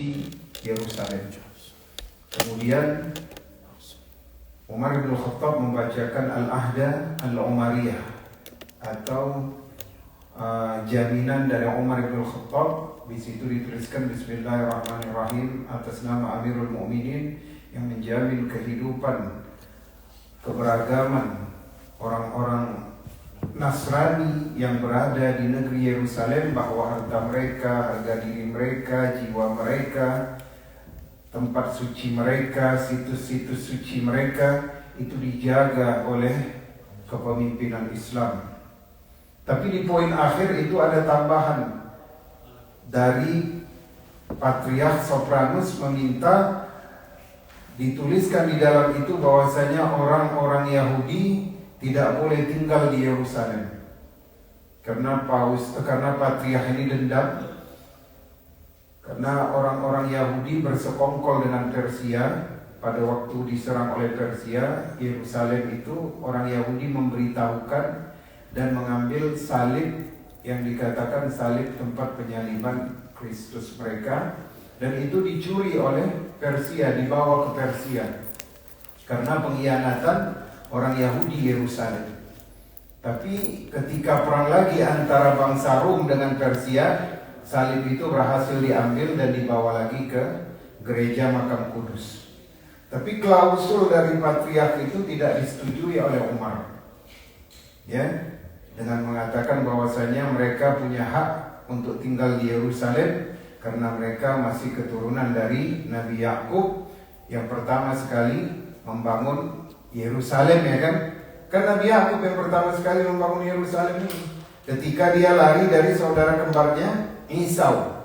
suci Yerusalem. Kemudian Umar bin Khattab membacakan Al-Ahda Al-Umariyah atau jaminan dari Umar bin Khattab. Di situ dituliskan Bismillahirrahmanirrahim atas nama Amirul Mukminin yang menjamin kehidupan keberagaman orang-orang Nasrani yang berada di negeri Yerusalem, bahwa harta mereka, harga diri mereka, jiwa mereka, tempat suci mereka, situs-situs suci mereka itu dijaga oleh kepemimpinan Islam. Tapi di poin akhir itu ada tambahan dari Patriark Sopranus, meminta dituliskan di dalam itu bahwasanya orang-orang Yahudi tidak boleh tinggal di Yerusalem karena Patriark ini dendam. Karena orang-orang Yahudi bersekongkol dengan Persia. Pada waktu diserang oleh Persia, Yerusalem itu orang Yahudi memberitahukan dan mengambil salib yang dikatakan salib tempat penyaliban Kristus mereka, dan itu dicuri oleh Persia, dibawa ke Persia karena pengkhianatan orang Yahudi Yerusalem. Tapi ketika perang lagi antara bangsa Rum dengan Persia, salib itu berhasil diambil dan dibawa lagi ke gereja Makam Kudus. Tapi klausul dari Patriark itu tidak disetujui oleh Umar, ya, dengan mengatakan bahwasanya mereka punya hak untuk tinggal di Yerusalem karena mereka masih keturunan dari Nabi Yakub yang pertama sekali membangun Yerusalem, ya kan? Kan Nabi Yakub yang pertama sekali membangun Yerusalem ini ketika dia lari dari saudara kembarnya Esau.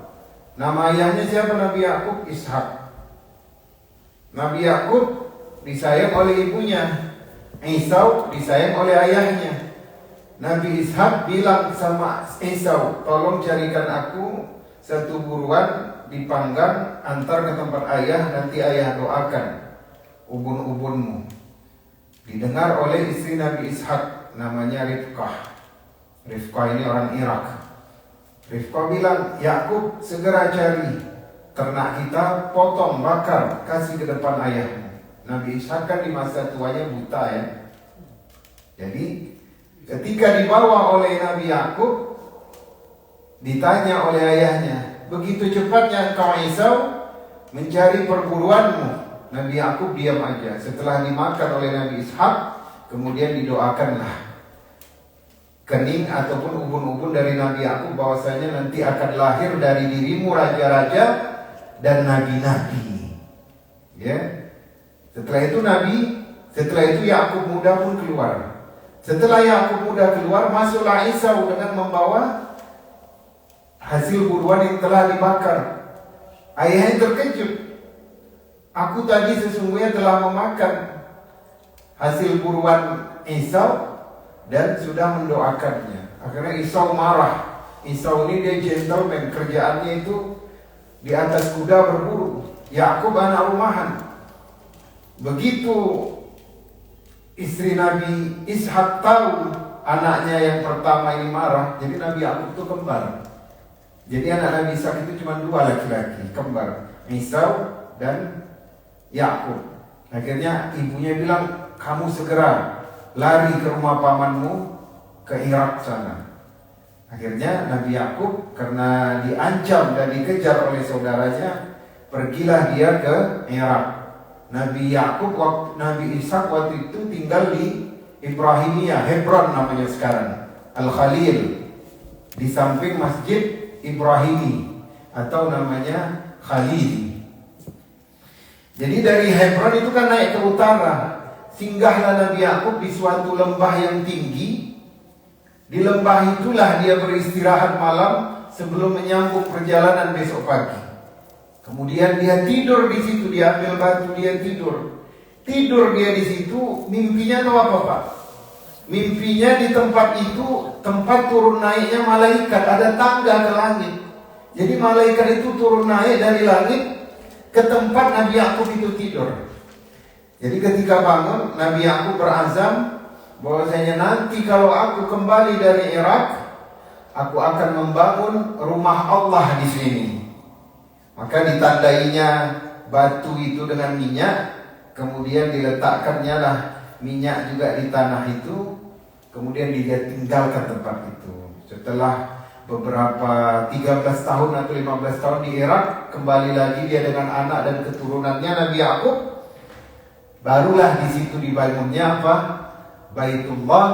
Nama ayahnya siapa? Nabi Yakub, Ishak. Nabi Yakub disayang oleh ibunya, Esau disayang oleh ayahnya. Nabi Ishak bilang sama Esau, tolong carikan aku satu buruan dipanggang, antar ke tempat ayah, nanti ayah doakan ubun-ubunmu. Didengar oleh istri Nabi Ishak, namanya Rifkah. Rifkah ini orang Irak. Rifkah bilang, Yakub segera cari ternak kita, potong, bakar, kasih ke depan ayahmu. Nabi Ishak kan di masa tuanya buta, ya. Jadi ketika dibawa oleh Nabi Yakub, ditanya oleh ayahnya, begitu cepatnya engkau Esau mencari perburuanmu? Nabi Yakub diam aja. Setelah dimakan oleh Nabi Ishak, kemudian didoakanlah kening ataupun ubun-ubun dari Nabi Yakub bahwasanya nanti akan lahir dari dirimu raja-raja dan nabi-nabi. Ya. Setelah itu Yakub muda pun keluar. Setelah Yakub muda keluar, masuklah Esau dengan membawa hasil buruan yang telah dibakar. Ayahnya terkejut. Aku tadi sesungguhnya telah memakan hasil buruan Esau dan sudah mendoakannya. Akhirnya Esau marah. Esau ini dia gentleman, kerjaannya itu di atas kuda berburu. Yakub anak rumahan. Begitu istri Nabi Ishak tahu anaknya yang pertama ini marah, jadi Nabi Yakub itu kembar. Jadi anak Nabi Ishak itu cuma dua laki-laki, kembar, Esau dan Yakub. Akhirnya ibunya bilang, kamu segera lari ke rumah pamanmu ke Irak sana. Akhirnya Nabi Yakub karena diancam dan dikejar oleh saudaranya, pergilah dia ke Irak. Nabi Yakub, Nabi Ishak waktu itu tinggal di Ibrahimiyah, Hebron namanya sekarang, Al-Khalil, di samping Masjid Ibrahimi atau namanya Khalil. Jadi dari Hebron itu kan naik ke utara. Singgahlah Nabi Yakub di suatu lembah yang tinggi. Di lembah itulah dia beristirahat malam sebelum menyambung perjalanan besok pagi. Kemudian dia tidur di situ, dia ambil batu, dia tidur. Tidur dia di situ, mimpinya tahu apa, Pak? Mimpinya di tempat itu, tempat turun naiknya malaikat, ada tangga ke langit. Jadi malaikat itu turun naik dari langit ke tempat Nabi Yakub itu tidur. Jadi ketika bangun, Nabi Yakub berazam bahwasanya nanti kalau aku kembali dari Irak, aku akan membangun rumah Allah di sini. Maka ditandainya batu itu dengan minyak, kemudian diletakkannya lah minyak juga di tanah itu, kemudian dia tinggalkan tempat itu. Setelah beberapa 13 tahun atau 15 tahun di Irak, kembali lagi dia dengan anak dan keturunannya Nabi Yakub. Barulah di situ dibangunnya apa? Baitullah,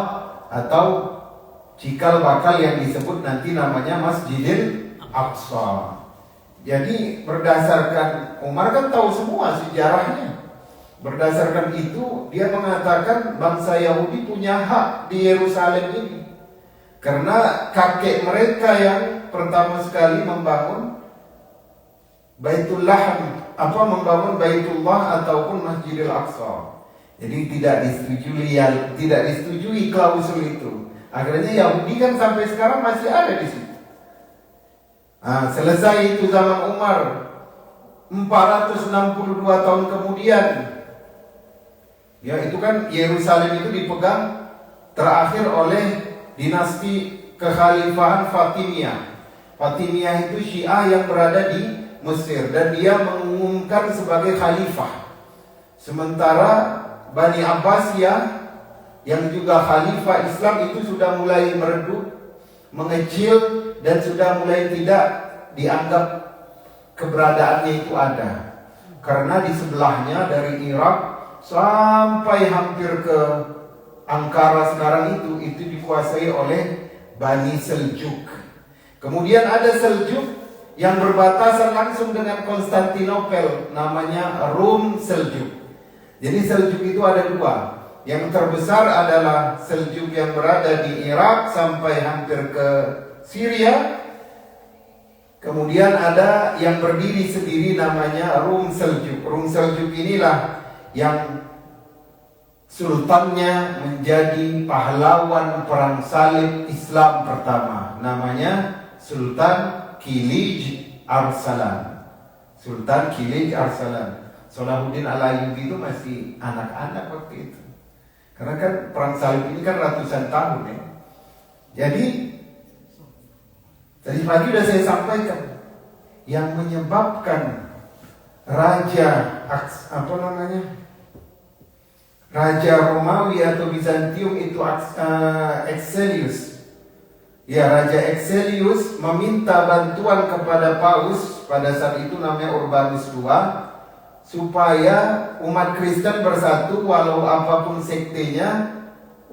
atau cikal bakal yang disebut nanti namanya Masjidil Aqsa. Jadi berdasarkan, Umar kan tahu semua sejarahnya. Berdasarkan itu dia mengatakan bangsa Yahudi punya hak di Yerusalem ini, karena kakek mereka yang pertama sekali membangun membangun Baitullah ataupun Masjidil Aqsa. Jadi tidak disetujui klausul itu. Akhirnya Yahudi kan sampai sekarang masih ada di situ. Selesai itu zaman Umar, 462 tahun kemudian, ya itu kan Yerusalem itu dipegang terakhir oleh dinasti kekhalifahan Fatimiyah. Fatimiyah itu Syiah yang berada di Mesir, dan dia mengumumkan sebagai khalifah. Sementara Bani Abbasiyah yang juga khalifah Islam itu sudah mulai meredup, mengecil, dan sudah mulai tidak dianggap keberadaannya itu ada. Karena di sebelahnya dari Irak sampai hampir ke Ankara sekarang itu dikuasai oleh Bani Seljuk. Kemudian ada Seljuk yang berbatasan langsung dengan Konstantinopel, namanya Rum Seljuk. Jadi Seljuk itu ada dua. Yang terbesar adalah Seljuk yang berada di Irak sampai hampir ke Syria. Kemudian ada yang berdiri sendiri namanya Rum Seljuk. Rum Seljuk inilah yang sultannya menjadi pahlawan perang salib Islam pertama, namanya Sultan Kilij Arsalan. Sultan Kilij Arsalan. Salahuddin Al-Ayyubi itu masih anak-anak waktu itu. Karena kan perang salib ini kan ratusan tahun ya. Jadi tadi pagi sudah saya sampaikan, yang menyebabkan Raja Romawi atau Bizantium itu Excelius. Ya, Raja Excelius meminta bantuan kepada Paus pada saat itu namanya Urbanus II, supaya umat Kristen bersatu walau apapun sektenya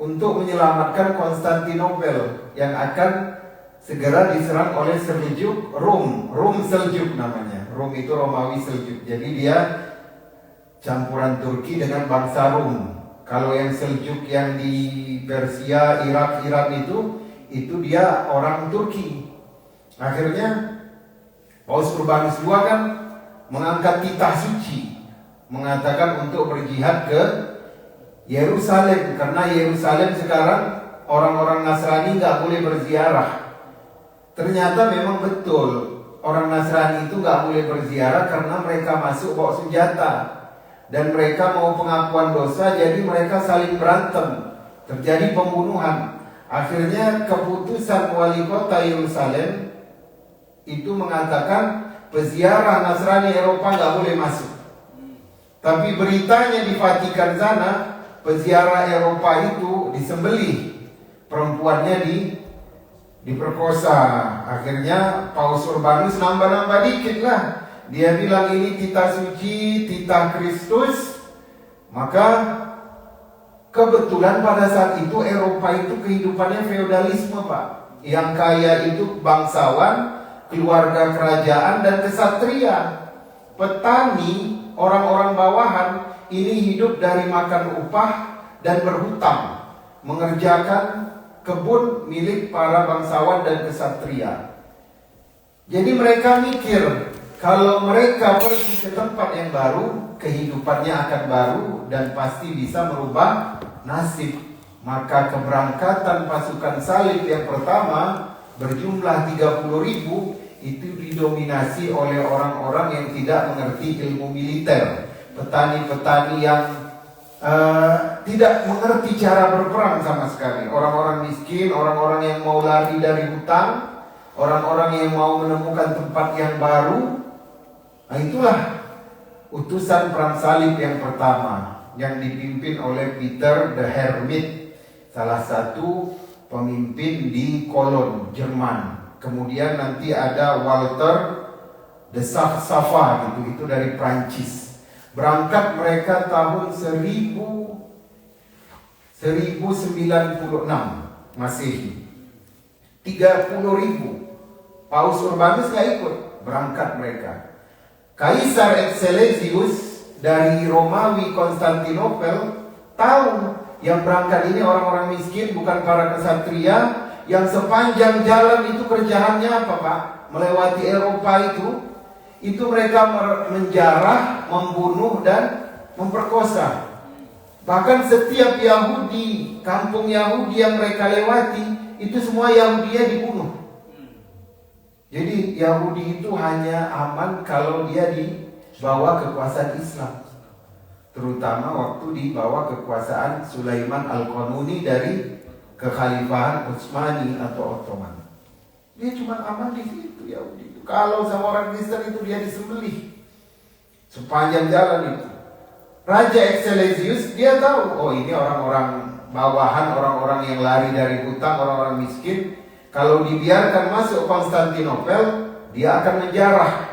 untuk menyelamatkan Konstantinopel yang akan segera diserang oleh Seljuk Rum Seljuk namanya. Rum itu Romawi Seljuk. Jadi dia campuran Turki dengan bangsa Rum. Kalau yang Seljuk yang di Persia, Irak, Iran itu dia orang Turki. Akhirnya Paus Urbanus II kan mengangkat titah suci, mengatakan untuk berjihad ke Yerusalem, karena Yerusalem sekarang orang-orang Nasrani nggak boleh berziarah. Ternyata memang betul orang Nasrani itu nggak boleh berziarah karena mereka masuk bawa senjata dan mereka mau pengakuan dosa, jadi mereka saling berantem, terjadi pembunuhan. Akhirnya keputusan wali kota Yerusalem itu mengatakan peziarah Nasrani Eropa nggak boleh masuk. Tapi beritanya di Vatikan sana, peziarah Eropa itu disembelih, perempuannya diperkosa. Akhirnya Paus Urbanus nambah-nambah dikit lah. Dia bilang ini titah suci, titah Kristus. Maka kebetulan pada saat itu Eropa itu kehidupannya feodalisme, Pak. Yang kaya itu bangsawan, keluarga kerajaan, dan kesatria. Petani, orang-orang bawahan ini hidup dari makan upah dan berhutang, mengerjakan kebun milik para bangsawan dan kesatria. Jadi mereka mikir, kalau mereka pergi ke tempat yang baru, kehidupannya akan baru dan pasti bisa merubah nasib. Maka keberangkatan pasukan salib yang pertama berjumlah 30.000 itu didominasi oleh orang-orang yang tidak mengerti ilmu militer, petani-petani yang tidak mengerti cara berperang sama sekali, orang-orang miskin, orang-orang yang mau lari dari hutang, orang-orang yang mau menemukan tempat yang baru. Nah, itulah utusan perang salib yang pertama yang dipimpin oleh Peter the Hermit, salah satu pemimpin di Cologne, Jerman. Kemudian nanti ada Walter de Safa gitu, itu dari Prancis. Berangkat mereka tahun 1096 Masehi. 30.000. Paus Urbanus nggak ikut, berangkat mereka. Kaisar Excellesius dari Romawi Konstantinopel tahu yang berangkat ini orang-orang miskin, bukan para kesatria, yang sepanjang jalan itu kerjaannya apa Pak? Melewati Eropa itu mereka menjarah, membunuh dan memperkosa. Bahkan setiap Yahudi, kampung Yahudi yang mereka lewati, itu semua Yahudinya dibunuh. Jadi Yahudi itu hanya aman kalau dia dibawa kekuasaan Islam. Terutama waktu dibawa kekuasaan Sulaiman Al-Qanuni dari kekhalifahan Utsmani atau Ottoman. Dia cuma aman di situ Yahudi itu. Kalau sama orang Kristen itu dia disembelih sepanjang jalan itu. Raja Excellesius dia tahu, oh ini orang-orang bawahan, orang-orang yang lari dari hutang, orang-orang miskin. Kalau dibiarkan masuk Konstantinopel, dia akan menjarah.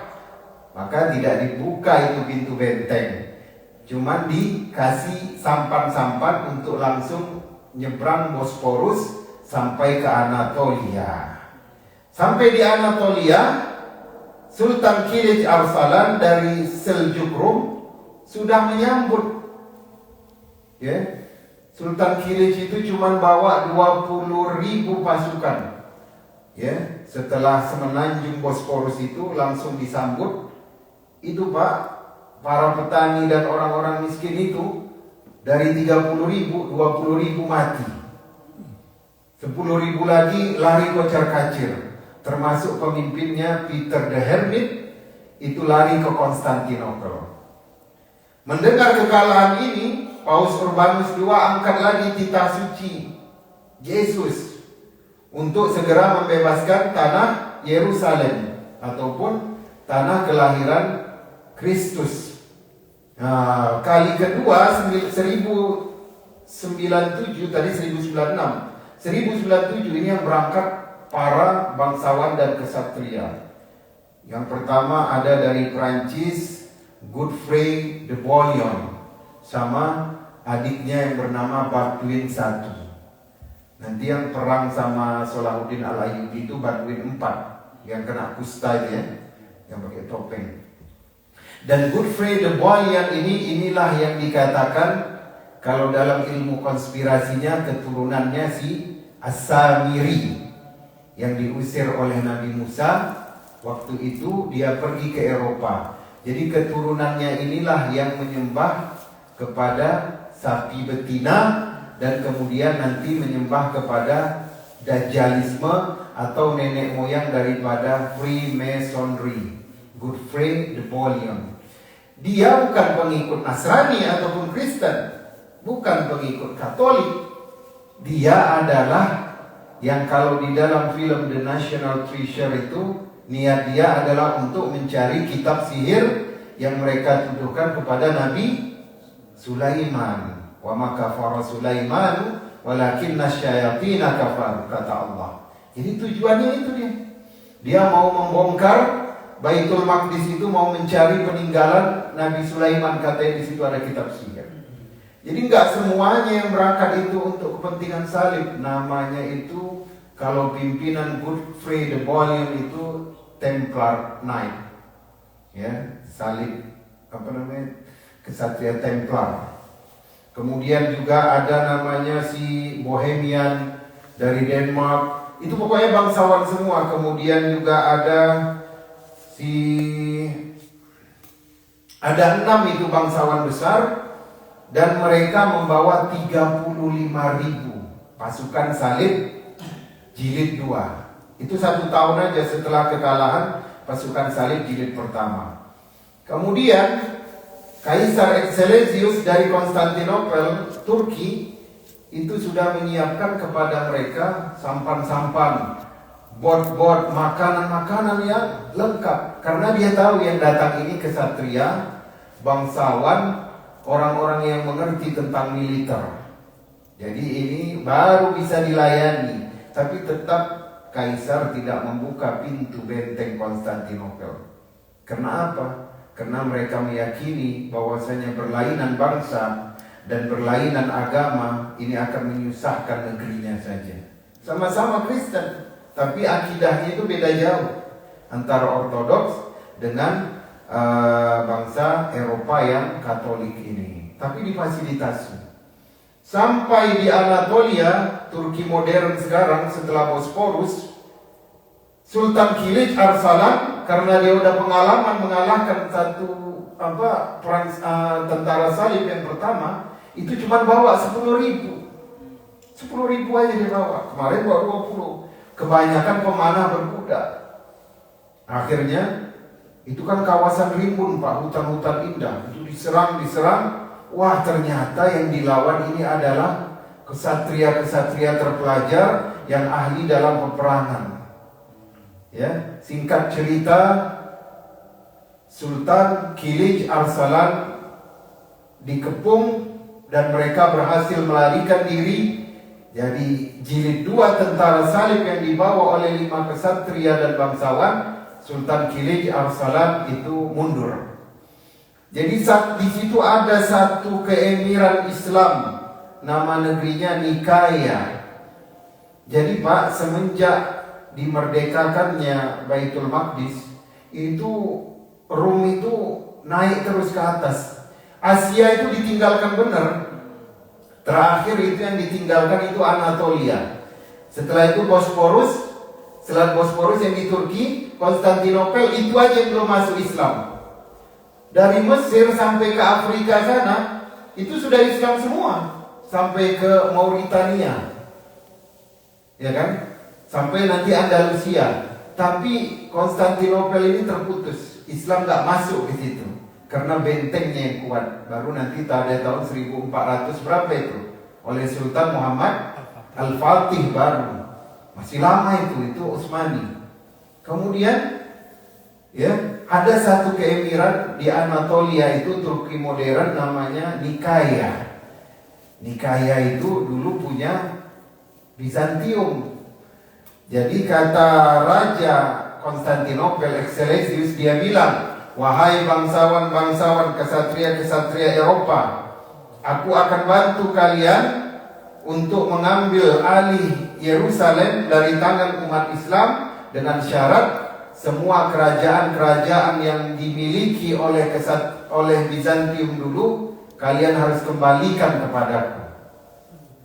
Maka tidak dibuka itu pintu benteng. Cuma dikasih sampan-sampan untuk langsung nyebrang Bosporus sampai ke Anatolia. Sampai di Anatolia, Sultan Kilij Arsalan dari Seljuk Rum sudah menyambut. Ya. Sultan Kilij itu cuma bawa 20.000 pasukan. Ya, setelah semenanjung Bosporus itu langsung disambut. Itu Pak, para petani dan orang-orang miskin itu dari 30.000, 20.000 mati. 10.000 lagi lari kocar-kacir. Termasuk pemimpinnya Peter the Hermit itu lari ke Konstantinopel. Mendengar kekalahan ini, Paus Urbanus II angkat lagi titah suci Yesus untuk segera membebaskan tanah Yerusalem ataupun tanah kelahiran Kristus. Nah, kali kedua 1097 tadi 1096. 1097 ini yang berangkat para bangsawan dan kesatria. Yang pertama ada dari Prancis, Godfrey de Bouillon sama adiknya yang bernama Baldwin I. Nanti yang perang sama Salahuddin Al-Ayyubi itu Baldwin IV yang kena kusta itu ya, yang pakai topeng. Dan Godfrey de Bouillon inilah yang dikatakan kalau dalam ilmu konspirasinya keturunannya si As-Samiri yang diusir oleh Nabi Musa. Waktu itu dia pergi ke Eropa. Jadi keturunannya inilah yang menyembah kepada sapi betina dan kemudian nanti menyembah kepada Dajjalisme atau nenek moyang daripada Freemasonry. Godfrey de Bouillon. Dia bukan pengikut Nasrani ataupun Kristen, bukan pengikut Katolik. Dia adalah yang kalau di dalam film The National Treasure itu niat dia adalah untuk mencari kitab sihir yang mereka tuduhkan kepada Nabi Sulaiman. Wa ma kafara Sulaiman walakinna syayatina kafaru, kata Allah. Jadi tujuannya itu dia. Dia mau membongkar Baitul Maqdis itu, mau mencari peninggalan Nabi Sulaiman, katanya di situ ada kitab sihir. Jadi nggak semuanya yang berangkat itu untuk kepentingan salib. Namanya itu kalau pimpinan Godfrey de Bouillon itu Templar Knight. Ya, salib apa namanya? Kesatria Templar. Kemudian juga ada namanya si Bohemian dari Denmark. Itu pokoknya bangsawan semua. Kemudian juga ada ada 6 itu bangsawan besar. Dan mereka membawa 35.000 pasukan salib jilid 2. Itu 1 tahun aja setelah kekalahan pasukan salib jilid pertama. Kemudian Kaisar Excellesius dari Konstantinopel, Turki, itu sudah menyiapkan kepada mereka sampan-sampan, bot-bot, makanan-makanan yang lengkap. Karena dia tahu yang datang ini kesatria, bangsawan, orang-orang yang mengerti tentang militer. Jadi ini baru bisa dilayani. Tapi tetap Kaisar tidak membuka pintu benteng Konstantinopel. Karena apa? Karena mereka meyakini bahwasanya berlainan bangsa dan berlainan agama ini akan menyusahkan negerinya saja. Sama-sama Kristen, tapi akidahnya itu beda jauh antara Ortodoks dengan bangsa Eropa yang Katolik ini. Tapi difasilitasi. Sampai di Anatolia, Turki modern sekarang setelah Bosporus, Sultan Kilij Arsalan karena dia udah pengalaman mengalahkan satu perang tentara salib yang pertama, itu cuma bawa 10.000 aja dia bawa. Kemarin bawa 20. Kebanyakan pemanah berkuda. Akhirnya itu kan kawasan rimbun Pak, hutan-hutan indah. Itu diserang. Wah, ternyata yang dilawan ini adalah kesatria-kesatria terpelajar yang ahli dalam peperangan. Ya, singkat cerita, Sultan Kilij Arsalan dikepung dan mereka berhasil melarikan diri. Jadi jilid 2 tentara salib yang dibawa oleh 5 kesatria dan bangsawan, Sultan Kilij Arsalan itu mundur. Jadi di situ ada satu keemiran Islam, nama negerinya Nikaya. Jadi Pak, semenjak dimerdekakannya Baitul Maqdis, itu Rum itu naik terus ke atas. Asia itu ditinggalkan benar. Terakhir itu yang ditinggalkan itu Anatolia. Setelah itu Bosporus, selat Bosporus yang di Turki, Konstantinopel, itu aja yang belum masuk Islam. Dari Mesir sampai ke Afrika sana, itu sudah Islam semua. Sampai ke Mauritania, ya kan? Sampai nanti Andalusia. Tapi Konstantinopel ini terputus, Islam gak masuk ke situ karena bentengnya yang kuat. Baru nanti pada tahun 1400 berapa itu oleh Sultan Muhammad Al-Fatih baru. Masih lama itu Utsmani. Kemudian ya, ada satu keemiran di Anatolia itu Turki modern namanya Nikaya. Nikaya itu dulu punya Bizantium. Jadi kata Raja Konstantinopel Excelsius, dia bilang, wahai bangsawan-bangsawan, kesatria-kesatria Eropa, aku akan bantu kalian untuk mengambil alih Yerusalem dari tangan umat Islam dengan syarat semua kerajaan-kerajaan yang dimiliki oleh Bizantium dulu kalian harus kembalikan kepadaku.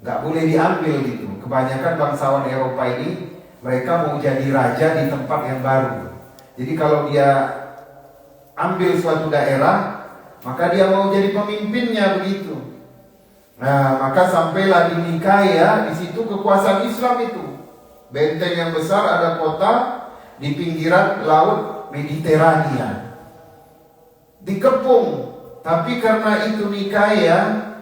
Gak boleh diambil gitu. Kebanyakan bangsawan Eropa ini mereka mau jadi raja di tempat yang baru. Jadi kalau dia ambil suatu daerah, maka dia mau jadi pemimpinnya begitu. Nah, maka sampailah di Nikaya, di situ kekuasaan Islam itu. Benteng yang besar, ada kota di pinggiran laut Mediterania. Dikepung, tapi karena itu Nikaya,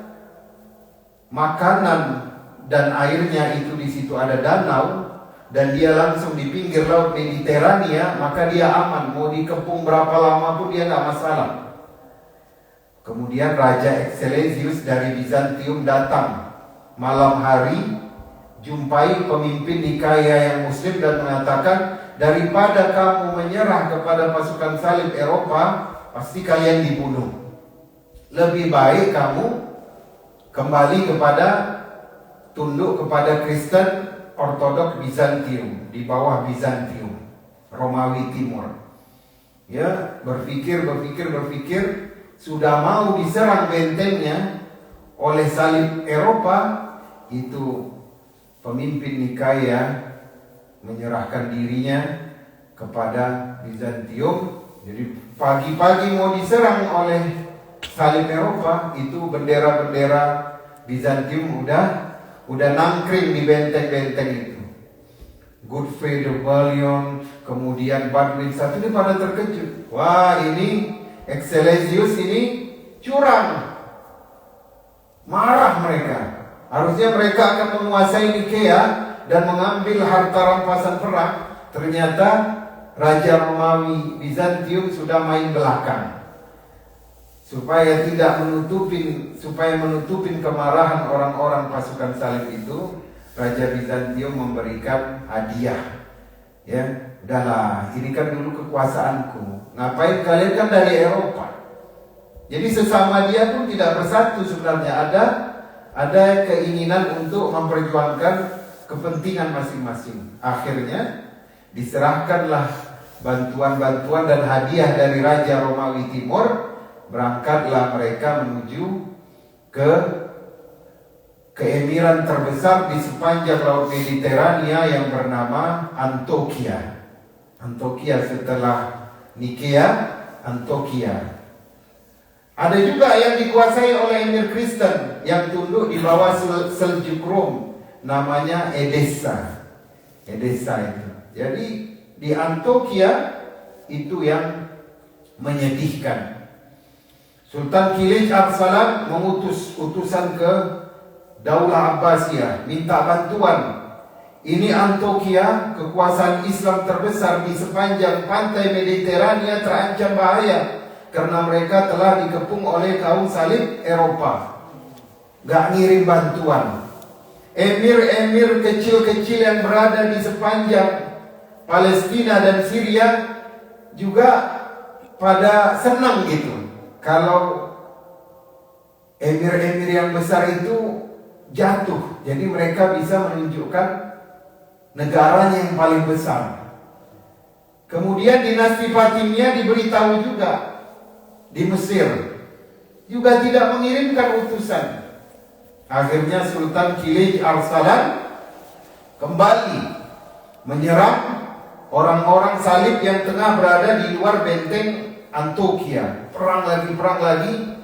makanan dan airnya itu di situ ada danau dan dia langsung di pinggir laut Mediterania, maka dia aman. Mau dikepung berapa lama pun dia nggak masalah. Kemudian Raja Excelsius dari Bizantium datang malam hari, jumpai pemimpin Nikaya yang Muslim dan mengatakan, daripada kamu menyerah kepada pasukan salib Eropa, pasti kalian dibunuh. Lebih baik kamu kembali kepada tunduk kepada Kristen Ortodok Bizantium, di bawah Bizantium, Romawi Timur. Ya, berpikir, sudah mau diserang bentengnya oleh salib Eropa, itu pemimpin Nikaya menyerahkan dirinya kepada Bizantium. Jadi pagi-pagi mau diserang oleh salib Eropa, itu bendera-bendera Bizantium udah nangkring di benteng-benteng itu. Godfrey de Bouillon, kemudian Baldwin I ini pada terkejut. Wah, ini Excelsius ini curang. Marah mereka. Harusnya mereka akan menguasai Nikea dan mengambil harta rampasan perang. ternyata Raja Romawi Bizantium sudah main belakang supaya menutupin kemarahan orang-orang pasukan salib itu. Raja Bizantium memberikan hadiah. Ya, udahlah, ini kan dulu kekuasaanku. Ngapain kalian kan dari Eropa? Jadi sesama dia pun tidak bersatu sebenarnya. Ada keinginan untuk memperjuangkan kepentingan masing-masing. Akhirnya diserahkanlah bantuan-bantuan dan hadiah dari Raja Romawi Timur. Berangkatlah mereka menuju ke keemiran terbesar di sepanjang Laut Mediterania yang bernama Antioquia. Antioquia setelah Nikea, Antioquia. Ada juga yang dikuasai oleh emir Kristen yang tunduk di bawah Seljuk Rom, namanya Edessa. Edessa itu. Jadi di Antioquia itu yang menyedihkan. Sultan Kilij Arsalan mengutus utusan ke Daulah Abbasiyah, minta bantuan. Ini Antioquia, kekuasaan Islam terbesar di sepanjang pantai Mediterania, terancam bahaya karena mereka telah dikepung oleh kaum salib Eropa. Gak ngirim bantuan. Emir-emir kecil-kecil yang berada di sepanjang Palestina dan Syria juga pada senang gitu kalau emir-emir yang besar itu jatuh. Jadi mereka bisa menunjukkan negaranya yang paling besar. Kemudian dinasti Fatimiyah diberitahu juga di Mesir, juga tidak mengirimkan utusan. Akhirnya Sultan Kilij Arsalan kembali menyerang orang-orang salib yang tengah berada di luar benteng Antioquia. Perang lagi.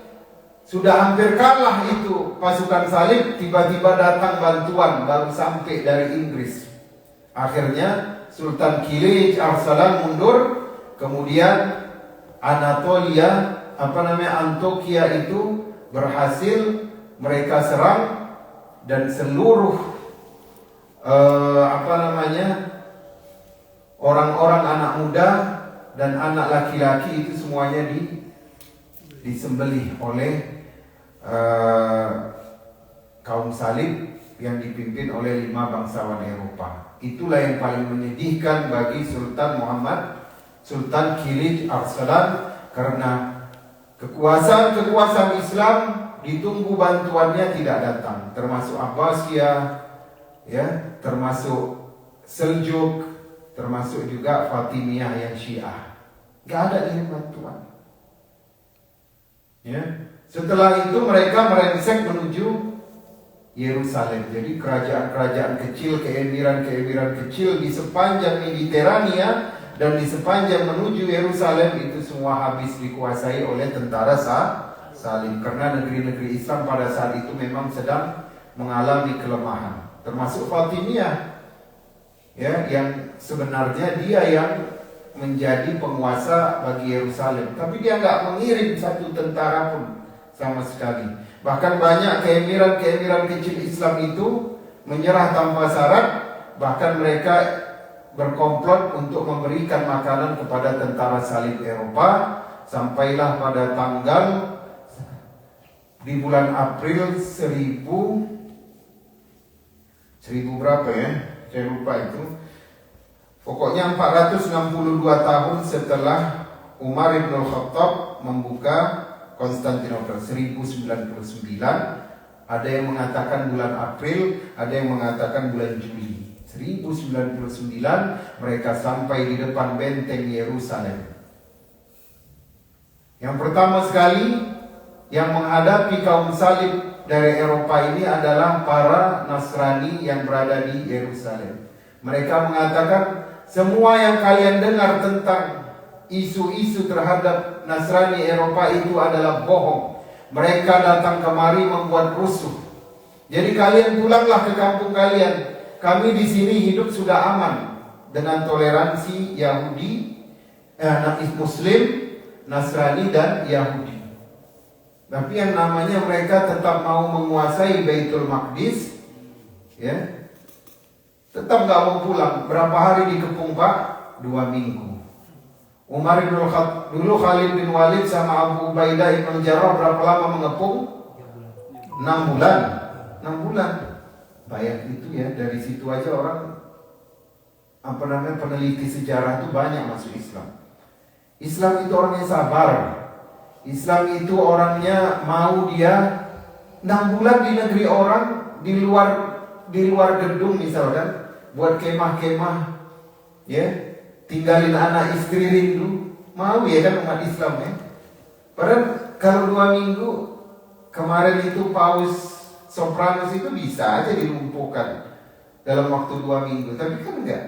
Sudah hampir kalah itu pasukan salib, tiba-tiba datang bantuan baru sampai dari Inggris. Akhirnya Sultan Kilij Arsalan mundur, kemudian Antioquia itu berhasil mereka serang dan seluruh orang-orang anak muda dan anak laki-laki itu semuanya disembelih oleh kaum salib yang dipimpin oleh 5 bangsawan Eropa. Itulah yang paling menyedihkan bagi Sultan Kilij Arsalan, karena kekuasaan Islam ditunggu bantuannya tidak datang, termasuk Abbasiyah, ya, termasuk Seljuk, termasuk juga Fatimiyah yang Syiah. Gak ada ini bantuan. Ya. Setelah itu mereka merengsek menuju Yerusalem. Jadi kerajaan-kerajaan kecil, keemiran-keemiran kecil di sepanjang Mediterania dan di sepanjang menuju Yerusalem itu semua habis dikuasai oleh tentara salib. Karena negeri-negeri Islam pada saat itu memang sedang mengalami kelemahan. Termasuk Fatimiyah, ya, yang sebenarnya dia yang menjadi penguasa bagi Yerusalem, tapi dia nggak mengirim satu tentara pun sama sekali. Bahkan banyak keemiran kecil Islam itu menyerah tanpa syarat. Bahkan mereka berkomplot untuk memberikan makanan kepada tentara salib Eropa. Sampailah pada tanggal di bulan April 1000 berapa ya? Saya lupa itu. Pokoknya 462 tahun setelah Umar bin Khattab membuka Konstantinopel, 1099. Ada yang mengatakan bulan April, ada yang mengatakan bulan Juli. 1099 mereka sampai di depan benteng Yerusalem. Yang pertama sekali yang menghadapi kaum salib dari Eropa ini adalah para Nasrani yang berada di Yerusalem. Mereka mengatakan, semua yang kalian dengar tentang isu-isu terhadap Nasrani Eropa itu adalah bohong. Mereka datang kemari membuat rusuh. Jadi kalian pulanglah ke kampung kalian. Kami di sini hidup sudah aman dengan toleransi Yahudi, Muslim, Nasrani dan Yahudi. Tapi yang namanya mereka tetap mau menguasai Baitul Maqdis, ya. Tetap nggak mau pulang. Berapa hari dikepung Pak? 2 minggu. Umar bin Khattab, dulu Khalid bin Walid sama Abu Ubaidah bin Jarrah berapa lama mengepung? 6 bulan. 6 bulan. Bayang itu ya, dari situ aja orang peneliti sejarah itu banyak masuk Islam. Islam itu orangnya sabar. Islam itu orangnya mau dia 6 bulan di negeri orang, di luar gedung misalkan, buat kemah-kemah, ya, tinggalin anak istri rindu, mau ya kan umat Islam ya. Padahal kalau 2 minggu kemarin itu Paus Sopranos itu bisa aja dilumpuhkan dalam waktu 2 minggu, tapi kan enggak.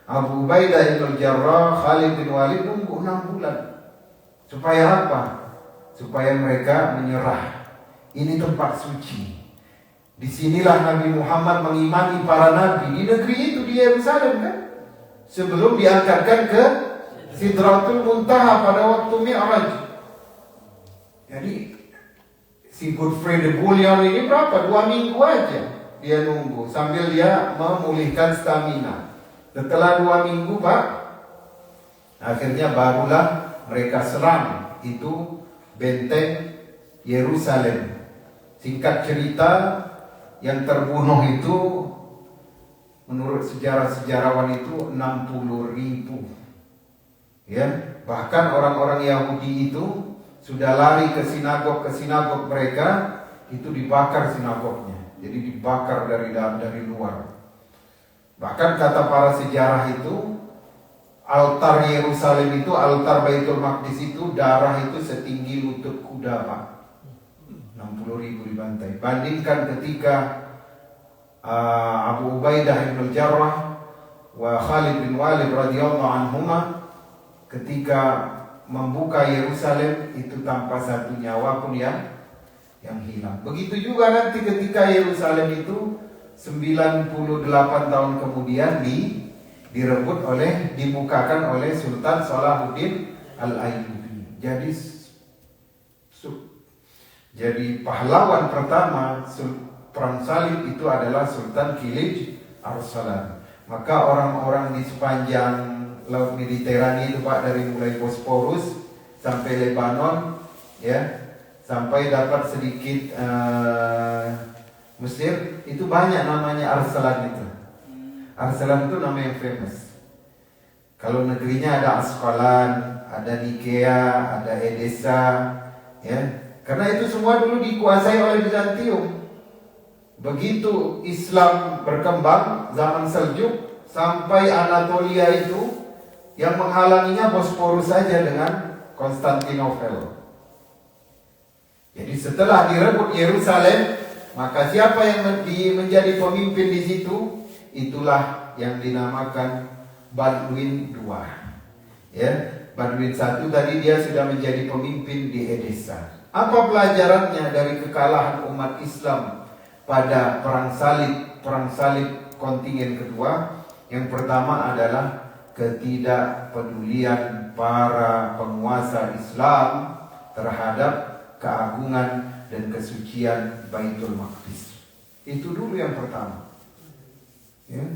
Abu Ubaidah bin Jarrah, Khalid bin Walid nunggu 6 bulan. Supaya apa? Supaya mereka menyerah. Ini tempat suci. Disinilah Nabi Muhammad mengimani para nabi di negeri itu, di Yerusalem kan? Sebelum diangkatkan ke Sidratul Muntaha pada waktu Mi'raj. Jadi si Godfrey de Bouillon ini berapa? 2 minggu aja dia nunggu sambil dia memulihkan stamina. Setelah 2 minggu Pak, akhirnya barulah mereka serang itu benteng Yerusalem. Singkat cerita, yang terbunuh itu menurut sejarawan itu 60.000. Ya, bahkan orang-orang Yahudi itu sudah lari ke sinagog mereka, itu dibakar sinagognya. Jadi dibakar dari luar. Bahkan kata para sejarah itu, altar Yerusalem itu, altar Baitul Maqdis itu, darah itu setinggi lutut kuda Pak. 60.000 dibantai. Bandingkan ketika Abu Ubaidah bin Jarrah wa Khalid bin Walid radhiyallahu anhuma ketika membuka Yerusalem itu tanpa satu nyawa pun yang hilang. Begitu juga nanti ketika Yerusalem itu 98 tahun kemudian dibukakan oleh Sultan Salahuddin Al-Ayyubi. Jadi pahlawan pertama perang salib itu adalah Sultan Kilij Arsalan. Maka orang-orang di sepanjang Laut Mediterania itu Pak, dari mulai Bosporus sampai Lebanon, ya, sampai dapat sedikit Mesir, itu banyak namanya Arsalan itu. Arsalan itu nama yang famous. Kalau negerinya ada Asqalan, ada Nikea, ada Edessa, ya. Karena itu semua dulu dikuasai oleh Bizantium. Begitu Islam berkembang zaman Seljuk sampai Anatolia itu, yang menghalanginya Bosporus saja dengan Konstantinopel. Jadi setelah direbut Yerusalem, maka siapa yang menjadi pemimpin di situ? Itulah yang dinamakan Baldwin II. Ya, Baldwin I tadi dia sudah menjadi pemimpin di Edessa. Apa pelajarannya dari kekalahan umat Islam pada perang salib kontingen kedua? Yang pertama adalah ketidakpedulian para penguasa Islam terhadap keagungan dan kesucian Baitul Maqdis. Itu dulu yang pertama. Ya.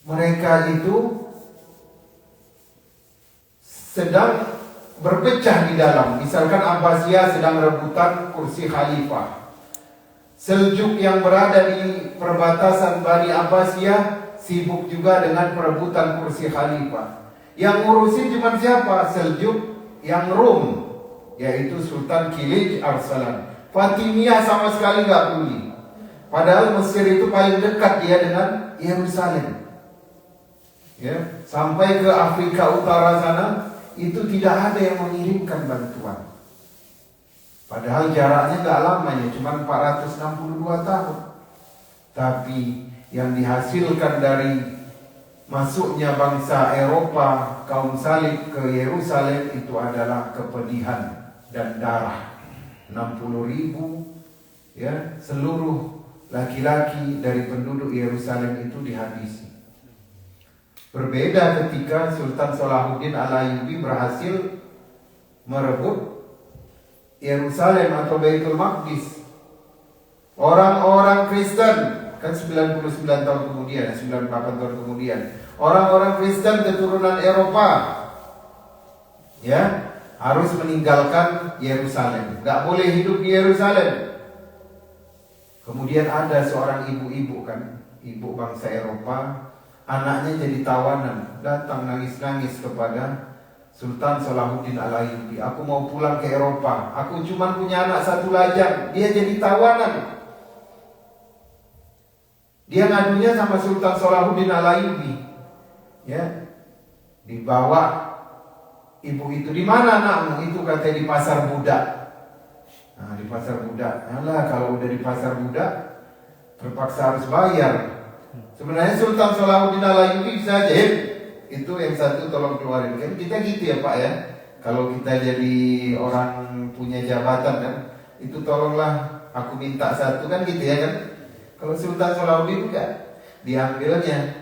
Mereka itu sedang berpecah di dalam. Misalkan Abbasiyah sedang rebutan kursi khalifah. Seljuk yang berada di perbatasan Bani Abbasiyah sibuk juga dengan perebutan kursi khalifah. Yang ngurusin cuma siapa? Seljuk yang Rum, yaitu Sultan Kilij Arsalan. Fatimiyah sama sekali nggak peduli. Padahal Mesir itu paling dekat dia dengan Yerusalem. Ya, sampai ke Afrika Utara sana itu tidak ada yang mengirimkan bantuan. Padahal jaraknya nggak lama ya, cuma 462 tahun. Tapi yang dihasilkan dari masuknya bangsa Eropa kaum salib ke Yerusalem itu adalah kepedihan dan darah. 60.000 ya, seluruh laki-laki dari penduduk Yerusalem itu dihabisi. Berbeda ketika Sultan Salahuddin Al-Ayyubi berhasil merebut Yerusalem atau Baitul Maqdis. Orang-orang Kristen kan 99 tahun kemudian, 98 tahun kemudian, orang-orang Kristen keturunan Eropa ya harus meninggalkan Yerusalem, nggak boleh hidup di Yerusalem. Kemudian ada seorang ibu-ibu kan, ibu bangsa Eropa, anaknya jadi tawanan, datang nangis-nangis kepada Sultan Salahuddin Al-Ayyubi. Aku mau pulang ke Eropa, aku cuma punya anak satu lajang, dia jadi tawanan. Dia ngadunya sama Sultan Salahuddin Al-Ayyubi. Ya, dibawa ibu itu, di mana anakmu? Itu katanya di pasar budak. Nah, di pasar budak. Alah, kalau udah di pasar budak terpaksa harus bayar. Sebenarnya Sultan Salahuddin Al-Ayyubi bisa aja itu yang satu tolong keluarin. Kan kita gitu ya Pak ya. Kalau kita jadi orang punya jabatan kan, itu tolonglah aku minta satu kan gitu ya kan. Kalau Sultan Salahuddin enggak, diambilnya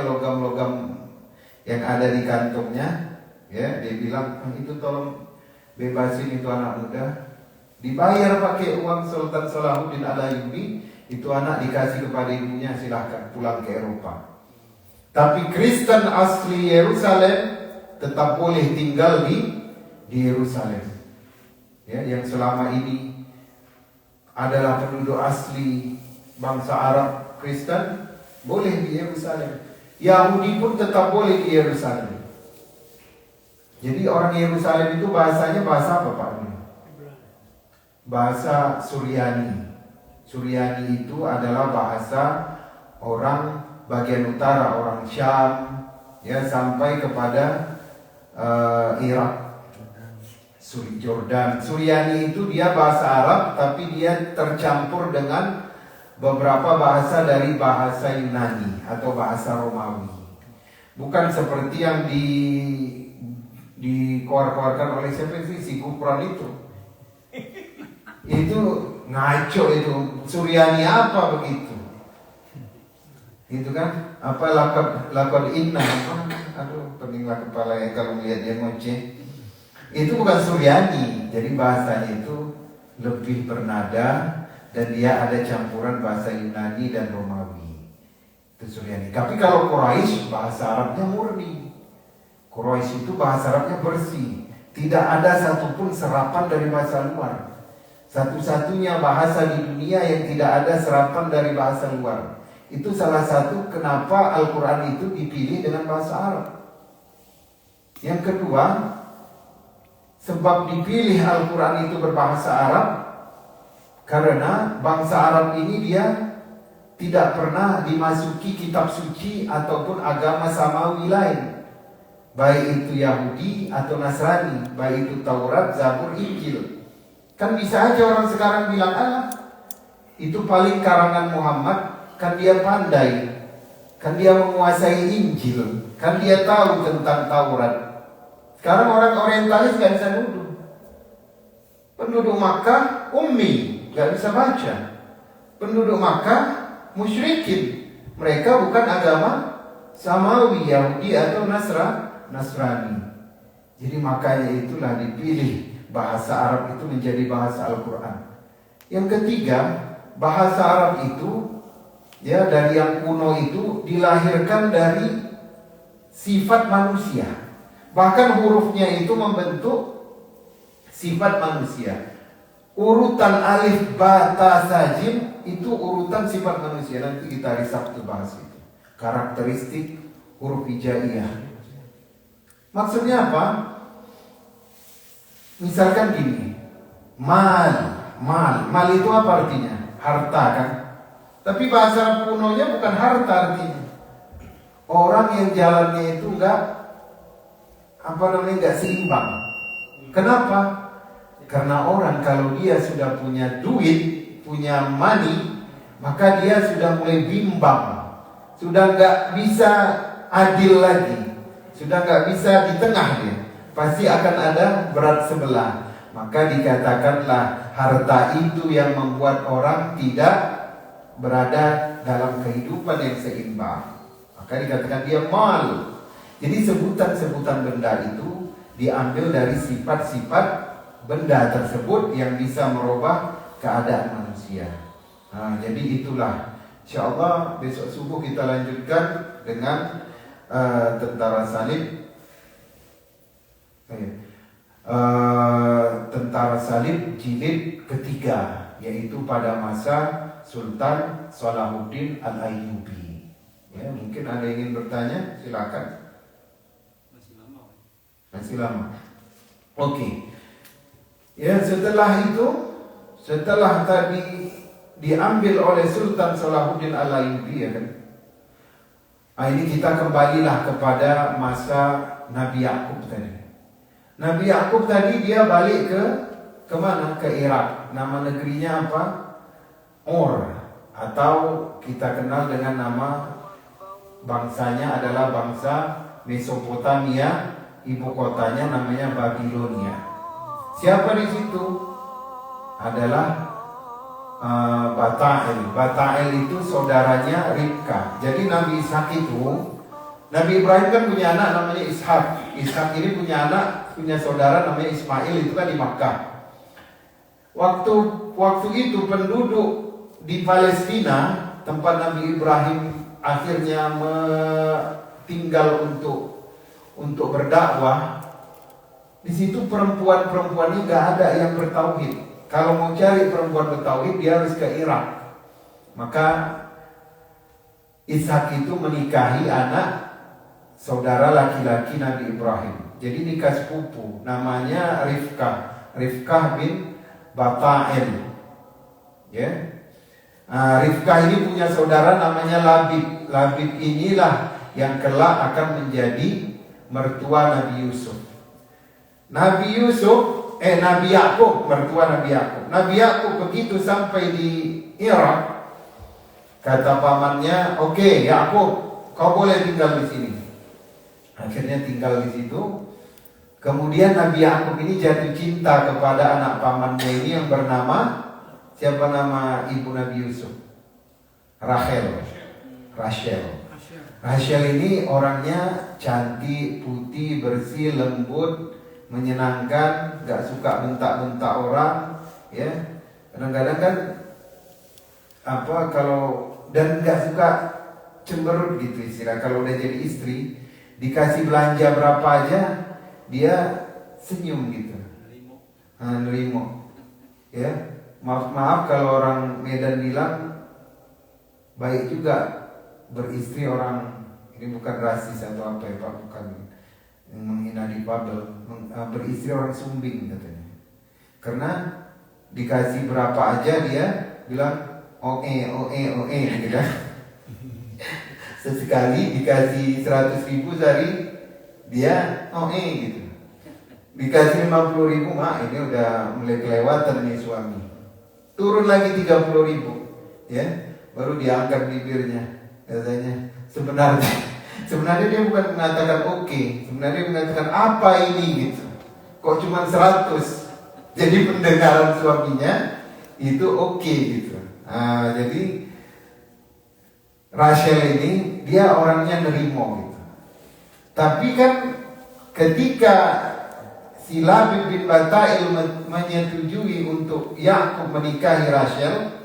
logam-logam yang ada di kantongnya, ya dia bilang itu tolong bebasin itu anak muda. Dibayar pakai uang Sultan Salahuddin Al-Ayyubi, itu anak dikasih kepada ibunya, silahkan pulang ke Eropa. Tapi Kristen asli Yerusalem tetap boleh tinggal di Yerusalem. Ya, yang selama ini adalah penduduk asli bangsa Arab Kristen boleh di Yerusalem. Yahudi pun tetap boleh di Yerusalem. Jadi orang Yerusalem itu bahasanya bahasa apa Pak? Bahasa Suryani. Suryani itu adalah bahasa orang bagian utara, orang Syam, ya sampai kepada Irak, Jordan. Suryani itu dia bahasa Arab, tapi dia tercampur dengan beberapa bahasa dari bahasa Yunani atau bahasa Romawi. Bukan seperti yang dikeluarkan oleh siapa sih, si Gufron itu. Itu ngaco itu, Suryani apa begitu? Itu kan apa lakon inna apa? Aduh peninglah kepala ya kalau melihat dia ngoceh. Itu bukan Suryani, jadi bahasanya itu lebih bernada dan dia ada campuran bahasa Yunani dan Romawi. Itu Suryani. Tapi kalau Quraisy bahasa Arabnya murni. Quraisy itu bahasa Arabnya bersih, tidak ada satupun serapan dari bahasa luar. Satu-satunya bahasa di dunia yang tidak ada serapan dari bahasa luar. Itu salah satu kenapa Al-Quran itu dipilih dengan bahasa Arab. Yang kedua, sebab dipilih Al-Quran itu berbahasa Arab karena bangsa Arab ini dia tidak pernah dimasuki kitab suci ataupun agama samawi lain, baik itu Yahudi atau Nasrani, baik itu Taurat, Zabur, Injil. Kan bisa aja orang sekarang bilang, itu paling karangan Muhammad, kan dia pandai, kan dia menguasai Injil, kan dia tahu tentang Taurat. Sekarang orang orientalis gak bisa nuduh. Penduduk Makkah ummi, gak bisa baca. Penduduk Makkah musyrikin, mereka bukan agama samawi, Yahudi atau Nasrani. Jadi makanya itulah dipilih bahasa Arab itu menjadi bahasa Al-Quran. Yang ketiga, bahasa Arab itu ya dari yang kuno itu dilahirkan dari sifat manusia. Bahkan hurufnya itu membentuk sifat manusia. Urutan alif, ba, ta, sa, jim itu urutan sifat manusia. Nanti kita hari Sabtu bahas itu. Karakteristik huruf hijaiyah. Maksudnya apa? Misalkan gini, mal itu apa artinya? Harta kan? Tapi bahasa Arab kunonya bukan harta artinya. Orang yang jalannya itu enggak seimbang. Kenapa? Karena orang kalau dia sudah punya duit, punya money, maka dia sudah mulai bimbang, sudah enggak bisa adil lagi, sudah enggak bisa di tengah dia. Pasti akan ada berat sebelah. Maka dikatakanlah harta itu yang membuat orang tidak berada dalam kehidupan yang seimbang. Maka dikatakan dia mal. Jadi sebutan-sebutan benda itu diambil dari sifat-sifat benda tersebut yang bisa merubah keadaan manusia. Nah, jadi itulah InsyaAllah besok subuh kita lanjutkan dengan tentara salib. Tentara salib jilid ketiga, yaitu pada masa Sultan Salahuddin Al-Ayyubi. Ya, mungkin ada yang ingin bertanya, silakan. Masih lama. Oke. Ya, setelah tadi diambil oleh Sultan Salahuddin Al-Ayyubi, ya kan? Ini kita kembalilah kepada masa Nabi Yakub tadi. Nabi Yakub tadi dia balik ke mana? Ke Irak. Nama negerinya apa? Ur, atau kita kenal dengan nama bangsanya adalah bangsa Mesopotamia. Ibu kotanya namanya Babilonia. Siapa di situ? Adalah Batael. Batael itu saudaranya Ribka. Jadi Nabi Ishak itu, Nabi Ibrahim kan punya anak namanya Ishak. Ishak ini punya saudara namanya Ismail, itu kan di Makkah. Waktu itu penduduk di Palestina, tempat Nabi Ibrahim akhirnya tinggal untuk berdakwah, di situ perempuan ini nggak ada yang bertauhid. Kalau mau cari perempuan bertauhid, dia harus ke Irak. Maka Ishak itu menikahi anak saudara laki-laki Nabi Ibrahim. Jadi nikah sepupu, namanya Rifkah bin Batael. Ya. Rifkah ini punya saudara namanya Labib. Labib inilah yang kelak akan menjadi mertua Nabi Yusuf. Nabi Yakub, mertua Nabi Yakub. Nabi Yakub begitu sampai di Irak, kata pamannya, "Oke, Yakub, kau boleh tinggal di sini." Akhirnya tinggal di situ. Kemudian Nabi Yakub ini jatuh cinta kepada anak pamannya ini yang bernama, siapa nama ibu Nabi Yusuf? Rachel. Rachel ini orangnya cantik, putih, bersih, lembut, menyenangkan, gak suka bentak-bentak orang, ya. Kadang-kadang kan dan gak suka cemberut gitu istilah. Kalau udah jadi istri, dikasih belanja berapa aja, dia senyum gitu. Nerimo. Ya, maaf kalau orang Medan bilang baik juga beristri orang, ini bukan rasis atau apa ya Pak, bukan menghina difabel, beristri orang Sumbing katanya. Karena dikasih berapa aja dia bilang oe gitu kan. Sesekali dikasih 100.000 sehari, dia oe gitu. Dikasih 50.000, ini udah mulai kelewatan nih suami. Turun lagi 30.000, ya, baru diangkat bibirnya. Katanya sebenarnya dia bukan mengatakan oke, sebenarnya mengatakan apa ini gitu. Kok cuma 100? Jadi pendengaran suaminya itu oke gitu. Jadi Rachel ini dia orangnya nerimo gitu. Tapi kan ketika si Labib bin Batail menyetujui untuk Yakub menikahi Rachel,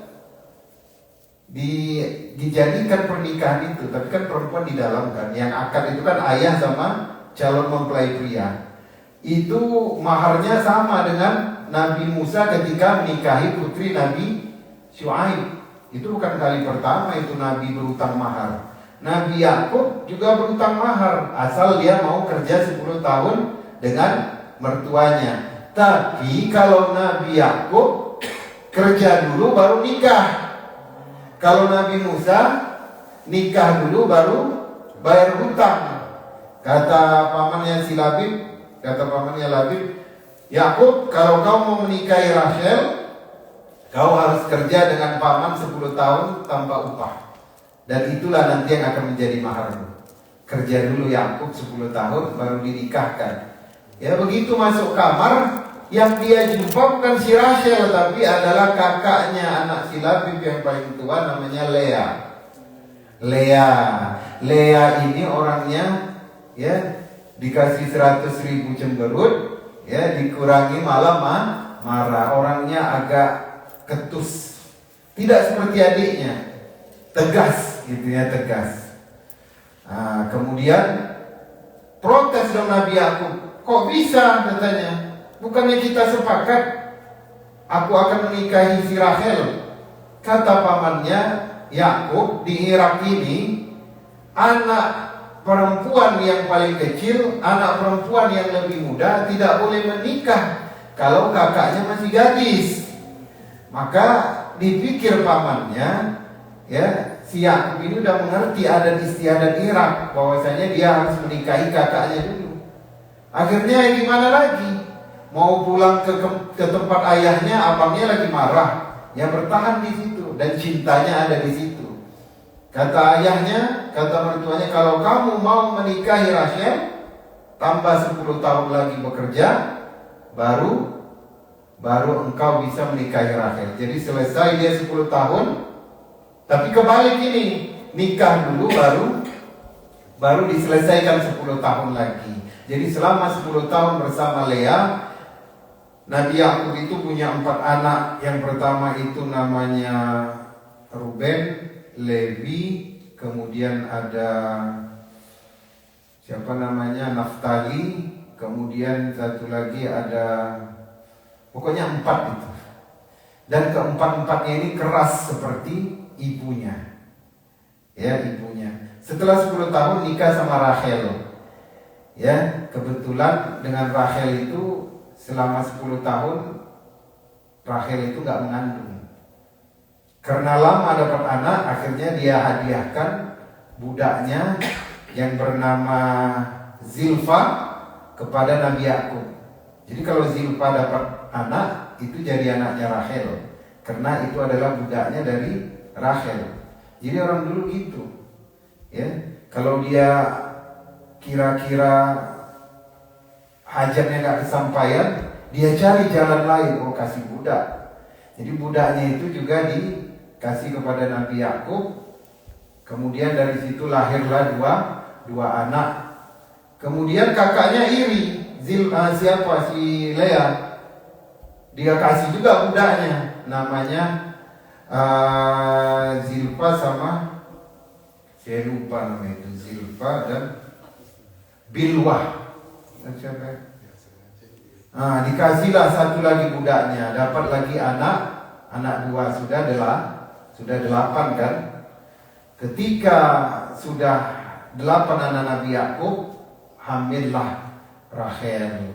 dijadikan pernikahan itu, tapi kan perempuan di dalam kan, yang akad itu kan ayah sama calon mempelai pria. Itu maharnya sama dengan Nabi Musa ketika menikahi putri Nabi Syuaib. Itu bukan kali pertama itu Nabi berutang mahar. Nabi Yakub juga berutang mahar, asal dia mau kerja 10 tahun dengan mertuanya. Tapi kalau Nabi Yakub kerja dulu baru nikah. Kalau Nabi Musa nikah dulu baru bayar hutang. Kata pamannya Labib, Yakub, kalau kau mau menikahi Rachel, kau harus kerja dengan paman 10 tahun tanpa upah. Dan itulah nanti yang akan menjadi maharmu. Kerja dulu Yakub 10 tahun baru dinikahkan. Ya, begitu masuk kamar, yang dia jumpa bukan si Rachel, tapi adalah kakaknya anak si Labib yang paling tua, namanya Lea ini orangnya, ya, dikasih 100.000 cemberut, ya, dikurangi malah marah. Orangnya agak ketus, tidak seperti adiknya. tegas, gitu ya, tegas. Nah, kemudian protes dong Nabi Yakub. Kok bisa, katanya? Bukannya kita sepakat aku akan menikahi si Rahel? Kata pamannya Yakub, di Irak ini anak perempuan yang paling kecil, anak perempuan yang lebih muda tidak boleh menikah kalau kakaknya masih gadis. Maka dipikir pamannya, ya, si Yakub ini udah mengerti adat istiadat Irak, bahwasanya dia harus menikahi kakaknya dulu. Akhirnya gimana lagi? Mau pulang ke tempat ayahnya, abangnya lagi marah. Ya bertahan di situ dan cintanya ada di situ. Kata ayahnya, kata mertuanya, kalau kamu mau menikahi Rachel, tambah 10 tahun lagi bekerja, baru engkau bisa menikahi Rachel. Jadi selesai dia 10 tahun, tapi kebalik ini, nikah dulu baru diselesaikan 10 tahun lagi. Jadi selama 10 tahun bersama Lea, Nabi Yakub itu punya 4 anak. Yang pertama itu namanya Ruben, Levi, kemudian ada siapa namanya, Naftali, kemudian satu lagi ada, pokoknya 4 itu. Dan keempat-empatnya ini keras seperti ibunya. Ya, ibunya. Setelah 10 tahun nikah sama Rachel. Ya, kebetulan dengan Rachel itu selama 10 tahun Rachel itu gak mengandung. Karena lama dapat anak, akhirnya dia hadiahkan budaknya yang bernama Zilfa kepada Nabi Yakub. Jadi kalau Zilfa dapat anak, itu jadi anaknya Rachel, karena itu adalah budaknya dari Rachel. Jadi orang dulu gitu, ya. Kalau dia kira-kira hajatnya nggak kesampaian, dia cari jalan lain, kasih budak. Jadi budaknya itu juga dikasih kepada Nabi Yakub. Kemudian dari situ lahirlah dua anak. Kemudian kakaknya iri, siapa, si Lea, dia kasih juga budaknya, namanya Zilpa sama, saya lupa nama itu, Zilpa dan Bilwah. Dikasihlah satu lagi budaknya, dapat lagi anak 2, sudah 8 kan. Ketika sudah 8 anak Nabi Yakub, hamillah Rachel,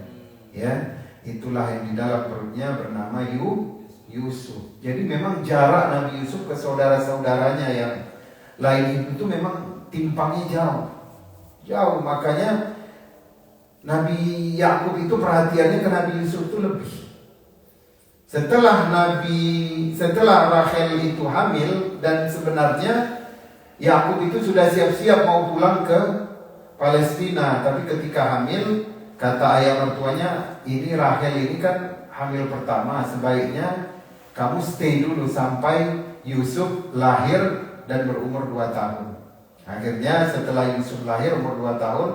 ya. Itulah yang di dalam perutnya bernama Yusuf. Jadi memang jarak Nabi Yusuf ke saudara-saudaranya yang lain itu memang timpangnya jauh. Makanya Nabi Yakub itu perhatiannya ke Nabi Yusuf itu lebih. Setelah Rachel itu hamil, dan sebenarnya Yakub itu sudah siap-siap mau pulang ke Palestina, tapi ketika hamil, kata ayah mertuanya, ini Rachel ini kan hamil pertama, sebaiknya kamu stay dulu sampai Yusuf lahir dan berumur 2 tahun. Akhirnya setelah Yusuf lahir umur 2 tahun,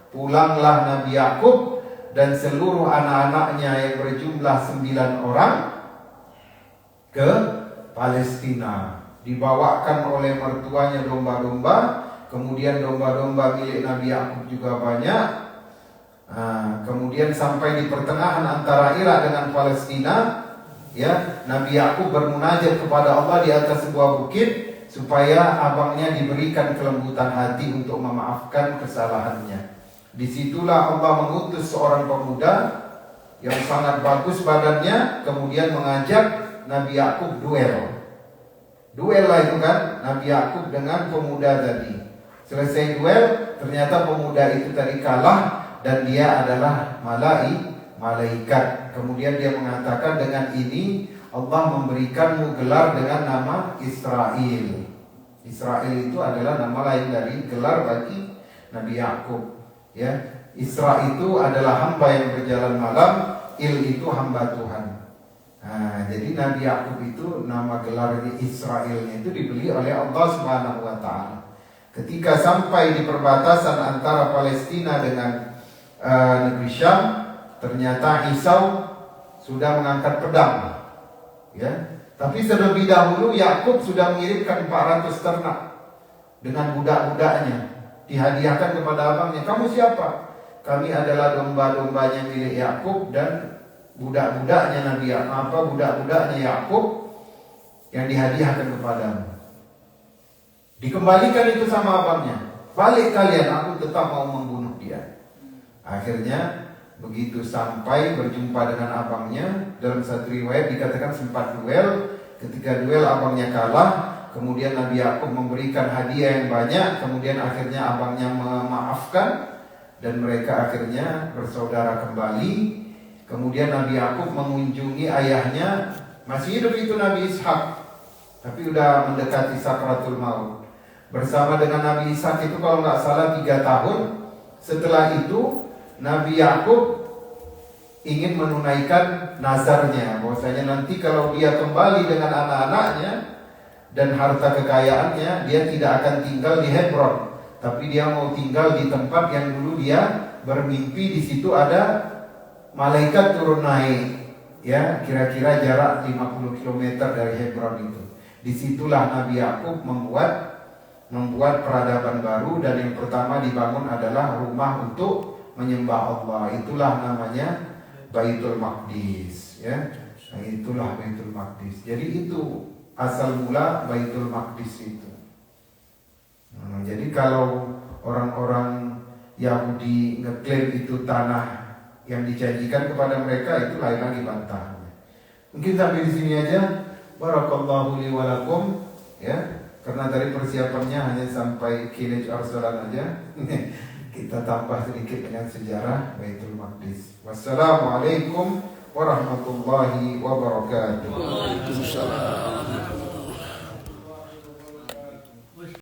pulanglah Nabi Yakub dan seluruh anak-anaknya yang berjumlah 9 orang ke Palestina. Dibawakan oleh mertuanya domba-domba, kemudian domba-domba milik Nabi Yakub juga banyak. Kemudian sampai di pertengahan antara Irak dengan Palestina, ya, Nabi Yakub bermunajat kepada Allah di atas sebuah bukit supaya abangnya diberikan kelembutan hati untuk memaafkan kesalahannya. Disitulah Allah mengutus seorang pemuda yang sangat bagus badannya, kemudian mengajak Nabi Yakub duel lah itu kan, Nabi Yakub dengan pemuda tadi. Selesai duel, ternyata pemuda itu tadi kalah dan dia adalah malaikat. Kemudian dia mengatakan, dengan ini Allah memberikanmu gelar dengan nama Israel. Israel itu adalah nama lain dari gelar bagi Nabi Yakub. Ya, Isra itu adalah hamba yang berjalan malam, Il itu hamba Tuhan. Jadi Nabi Yakub itu nama gelarnya Israelnya itu dibeli oleh Allah Subhanahu wa taala. Ketika sampai di perbatasan antara Palestina dengan negeri Syam, ternyata Esau sudah mengangkat pedang. Ya, Tapi terlebih dahulu Yakub sudah mengirimkan 400 ternak dengan budak-budaknya, dihadiahkan kepada abangnya. Kamu siapa? Kami adalah domba-dombanya milik Yakub dan budak-budaknya Nabi Yakub, budak-budaknya Yakub yang dihadiahkan kepadamu. Dikembalikan itu sama abangnya. Balik kalian, aku tetap mau membunuh dia. Akhirnya begitu sampai berjumpa dengan abangnya, dalam satu riwayat dikatakan sempat duel. Ketika duel abangnya kalah, kemudian Nabi Yakub memberikan hadiah yang banyak, kemudian akhirnya abangnya memaafkan dan mereka akhirnya bersaudara kembali. Kemudian Nabi Yakub mengunjungi ayahnya, masih hidup itu Nabi Ishak, tapi udah mendekati sakratul maut. Bersama dengan Nabi Ishak itu kalau nggak salah 3 tahun. Setelah itu Nabi Yakub ingin menunaikan nazarnya, bahwasanya nanti kalau dia kembali dengan anak-anaknya dan harta kekayaannya, dia tidak akan tinggal di Hebron, tapi dia mau tinggal di tempat yang dulu dia bermimpi. Di situ ada malaikat turun naik, ya kira-kira jarak 50 km dari Hebron itu. Disitulah Nabi Yakub membuat peradaban baru, dan yang pertama dibangun adalah rumah untuk menyembah Allah. Itulah namanya Baitul Maqdis, ya. Nah, itulah Baitul Maqdis. Jadi itu asal mula Baitul Maqdis itu. Jadi kalau orang-orang Yahudi ngeklaim itu tanah yang dijanjikan kepada mereka, itu lain lagi bantahannya. Mungkin sampai di sini aja. Barakallahu li wa lakum, ya. Karena dari persiapannya hanya sampai Kilij Arsalan aja. Kita tambah sedikit dengan sejarah Baitul Maqdis. Wassalamualaikum warahmatullahi wabarakatuh. Waalaikumsalam.